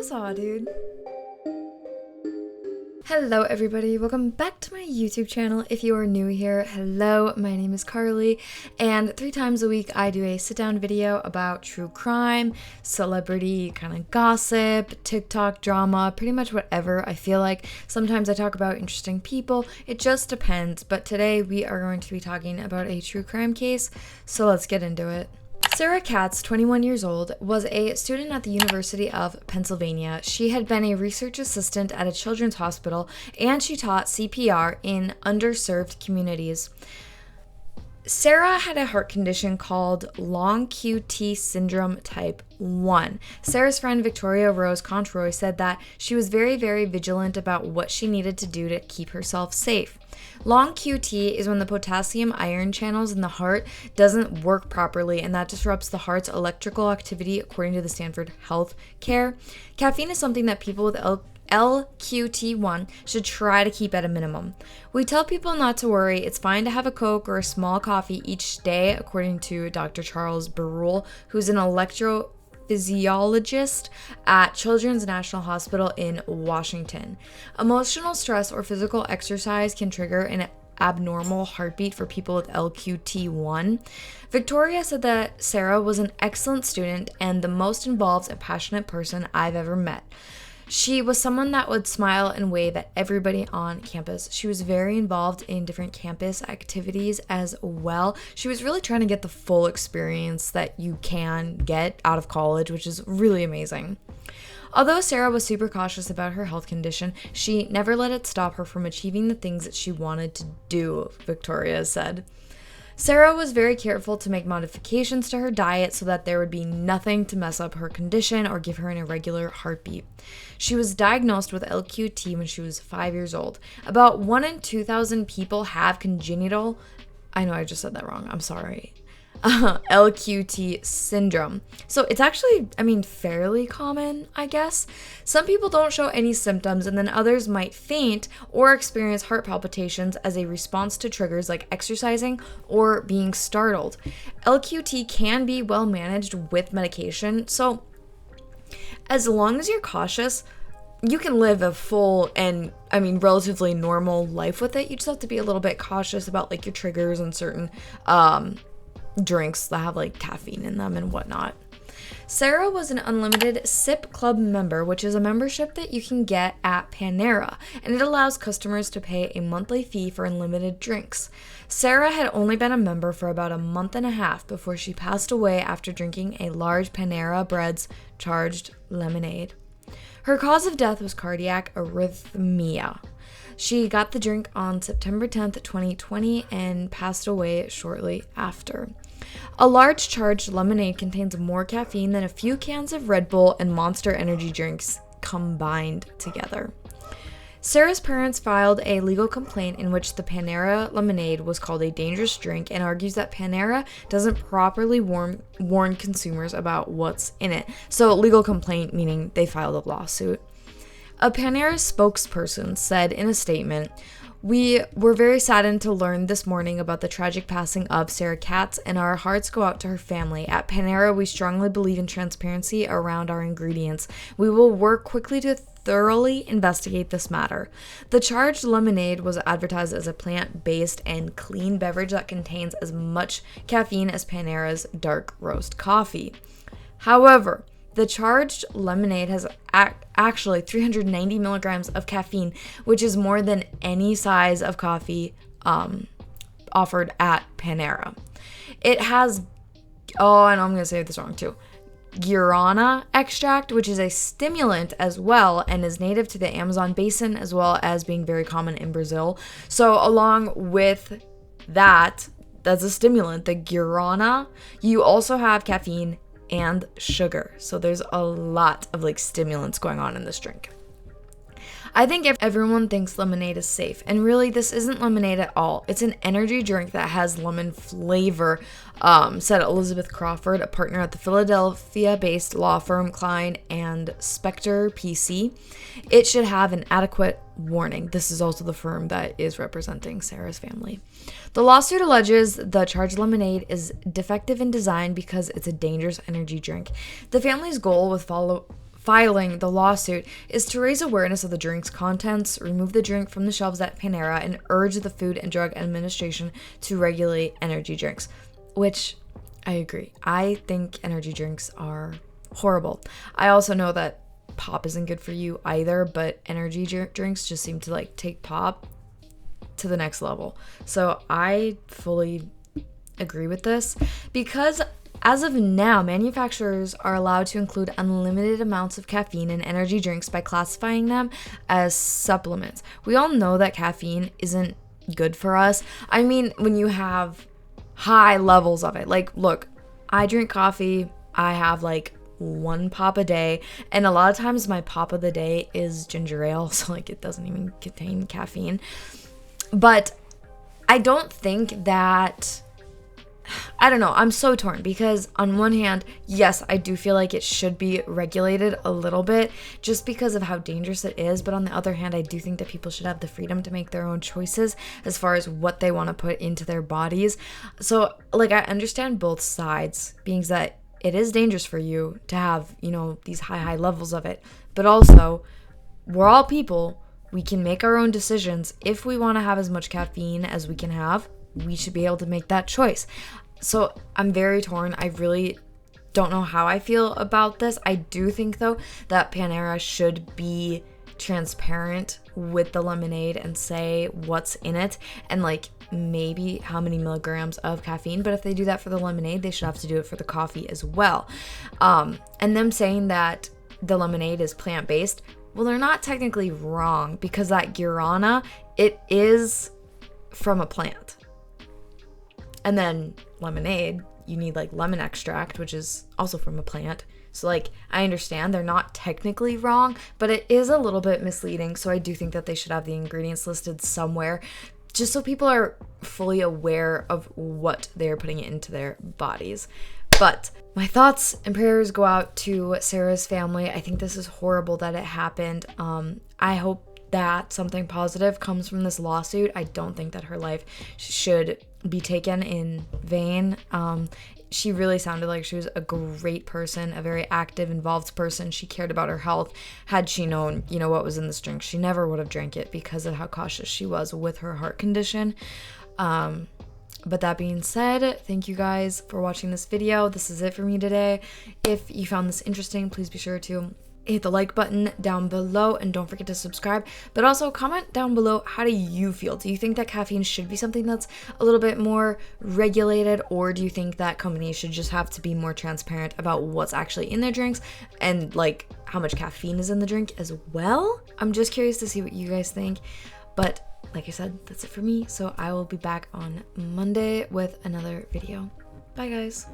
saw, dude. Hello everybody, welcome back to my YouTube channel. If you are new here, hello, my name is Carly, and 3 times a week I do a sit-down video about true crime, celebrity kind of gossip, TikTok drama, pretty much whatever I feel like. Sometimes I talk about interesting people, it just depends, but today we are going to be talking about a true crime case, so let's get into it. Sarah Katz, 21 years old, was a student at the University of Pennsylvania. She had been a research assistant at a children's hospital, and she taught CPR in underserved communities. Sarah had a heart condition called long QT syndrome type 1. Sarah's friend Victoria Rose Controy said that she was very, very vigilant about what she needed to do to keep herself safe. Long QT is when the potassium iron channels in the heart doesn't work properly, and that disrupts the heart's electrical activity according to the Stanford Health Care. Caffeine is something that people with LQT1 should try to keep at a minimum. We tell people not to worry. It's fine to have a Coke or a small coffee each day, according to Dr. Charles Barule, who's an electrophysiologist at Children's National Hospital in Washington. Emotional stress or physical exercise can trigger an abnormal heartbeat for people with LQT1. Victoria said that Sarah was an excellent student and the most involved and passionate person I've ever met. She was someone that would smile and wave at everybody on campus. She was very involved in different campus activities as well. She was really trying to get the full experience that you can get out of college, which is really amazing. Although Sarah was super cautious about her health condition, she never let it stop her from achieving the things that she wanted to do, Victoria said. Sarah was very careful to make modifications to her diet so that there would be nothing to mess up her condition or give her an irregular heartbeat. She was diagnosed with LQT when she was 5 years old. About 1 in 2,000 people have congenital, I know I just said that wrong, I'm sorry, LQT syndrome. So it's actually, fairly common, I guess. Some people don't show any symptoms, and then others might faint or experience heart palpitations as a response to triggers like exercising or being startled. LQT can be well managed with medication, so as long as you're cautious, you can live a full and, relatively normal life with it. You just have to be a little bit cautious about like your triggers and certain drinks that have like caffeine in them and whatnot. Sarah was an unlimited Sip Club member, which is a membership that you can get at Panera, and it allows customers to pay a monthly fee for unlimited drinks. Sarah had only been a member for about a month and a half before she passed away after drinking a large Panera Bread's charged lemonade. Her cause of death was cardiac arrhythmia. She got the drink on September 10th, 2020, and passed away shortly after. A large charged lemonade contains more caffeine than a few cans of Red Bull and Monster energy drinks combined together. Sarah's parents filed a legal complaint in which the Panera lemonade was called a dangerous drink and argues that Panera doesn't properly warn consumers about what's in it. So legal complaint meaning they filed a lawsuit. A Panera spokesperson said in a statement, "We were very saddened to learn this morning about the tragic passing of Sarah Katz, and our hearts go out to her family. At Panera, we strongly believe in transparency around our ingredients. We will work quickly to thoroughly investigate this matter." The charged lemonade was advertised as a plant-based and clean beverage that contains as much caffeine as Panera's dark roast coffee. However, the charged lemonade has actually 390 milligrams of caffeine, which is more than any size of coffee offered at Panera. It has, and I'm going to say this wrong too, guarana extract, which is a stimulant as well and is native to the Amazon basin as well as being very common in Brazil. So along with that's a stimulant, the guarana, you also have caffeine and sugar. So there's a lot of stimulants going on in this drink. I think everyone thinks lemonade is safe, and really this isn't lemonade at all. It's an energy drink that has lemon flavor, said Elizabeth Crawford, a partner at the Philadelphia-based law firm Klein and Spector PC. It should have an adequate warning. This is also the firm that is representing Sarah's family. The lawsuit alleges the charged lemonade is defective in design because it's a dangerous energy drink. The family's goal with filing the lawsuit is to raise awareness of the drink's contents, remove the drink from the shelves at Panera, and urge the Food and Drug Administration to regulate energy drinks, which I agree. I think energy drinks are horrible. I also know that pop isn't good for you either, but energy drinks just seem to like take pop to the next level. So I fully agree with this because as of now, manufacturers are allowed to include unlimited amounts of caffeine in energy drinks by classifying them as supplements. We all know that caffeine isn't good for us. I mean, when you have high levels of it, like, look, I drink coffee, I have like 1 pop a day, and a lot of times my pop of the day is ginger ale, so like it doesn't even contain caffeine. But I don't think that, I don't know, I'm so torn because on one hand, yes, I do feel like it should be regulated a little bit just because of how dangerous it is, but on the other hand, I do think that people should have the freedom to make their own choices as far as what they want to put into their bodies. So like I understand both sides, being that it is dangerous for you to have, you know, these high levels of it, but also we're all people. We can make our own decisions. If we want to have as much caffeine as we can have, we should be able to make that choice. So I'm very torn. I really don't know how I feel about this. I do think though that Panera should be transparent with the lemonade and say what's in it and like maybe how many milligrams of caffeine. But if they do that for the lemonade, they should have to do it for the coffee as well. And them saying that the lemonade is plant-based, well, they're not technically wrong because that guarana, it is from a plant. And then lemonade, you need like lemon extract, which is also from a plant. So like, I understand they're not technically wrong, but it is a little bit misleading. So I do think that they should have the ingredients listed somewhere just so people are fully aware of what they're putting into their bodies. But my thoughts and prayers go out to Sarah's family. I think this is horrible that it happened. I hope that something positive comes from this lawsuit. I don't think that her life should be taken in vain. She really sounded like she was a great person, a very active, involved person. She cared about her health. Had she known, you know, what was in this drink, she never would have drank it because of how cautious she was with her heart condition. But that being said, thank you guys for watching this video. This is it for me today. If you found this interesting, please be sure to hit the like button down below and don't forget to subscribe, but also comment down below, how do you feel? Do you think that caffeine should be something that's a little bit more regulated, or do you think that companies should just have to be more transparent about what's actually in their drinks and like how much caffeine is in the drink as well? I'm just curious to see what you guys think, but like I said, that's it for me. So I will be back on Monday with another video. Bye guys.